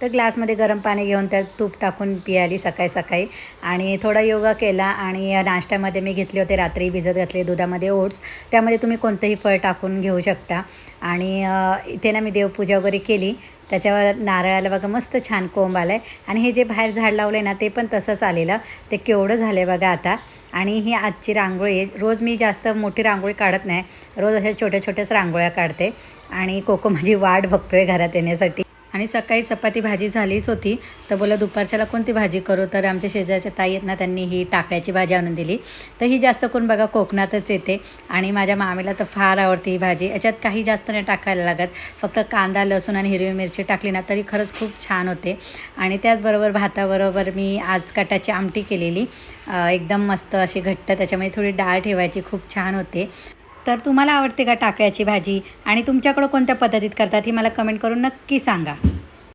तर ग्लासमध्ये गरम पाणी घेऊन त्यात तूप टाकून पियाली सकाळी सकाळी. आणि थोडा योगा केला. आणि नाश्त्यामध्ये मी घेतले होते रात्री भिजत घातले दुधामध्ये ओट्स. त्यामध्ये तुम्ही कोणतंही फळ टाकून घेऊ शकता. आणि इथे ना मी देवपूजा वगैरे केली. त्याच्यावर नारळाला बघा मस्त छान कोंब आला आहे. आणि हे जे बाहेर झाड लावलं आहे ना ते पण तसंच आलेलं. ते केवढं झालं आहे बघा आता. आणि ही आजची रांगोळी आहे. रोज मी जास्त मोठी रांगोळी काढत नाही, रोज अशा छोट्या छोट्याच रांगोळ्या काढते. आणि कोको माझी वाट बघतो आहे घरात येण्यासाठी. आणि सकाळी चपाती भाजी झालीच होती. तर बोला दुपारच्याला कोणती भाजी करू. तर आमच्या शेजारच्या ताई आहेत ना त्यांनी ही टाकळ्याची भाजी आणून दिली. तर ही जास्त करून बघा कोकणातच येते. आणि माझ्या मामीला तर फार आवडते ही भाजी. याच्यात काही जास्त नाही टाकायला लागत, फक्त कांदा लसूण आणि हिरवी मिरची टाकली ना तरी खरंच खूप छान होते. आणि त्याचबरोबर भाताबरोबर मी आज कटाची आमटी केलेली, एकदम मस्त अशी घट्ट. त्याच्यामध्ये थोडी डाळ ठेवायची, खूप छान होते. तर तुम्हाला आवडते का टाकळ्याची भाजी आणि तुमच्याकडं कोणत्या पद्धतीत करतात ही मला कमेंट करून नक्की सांगा.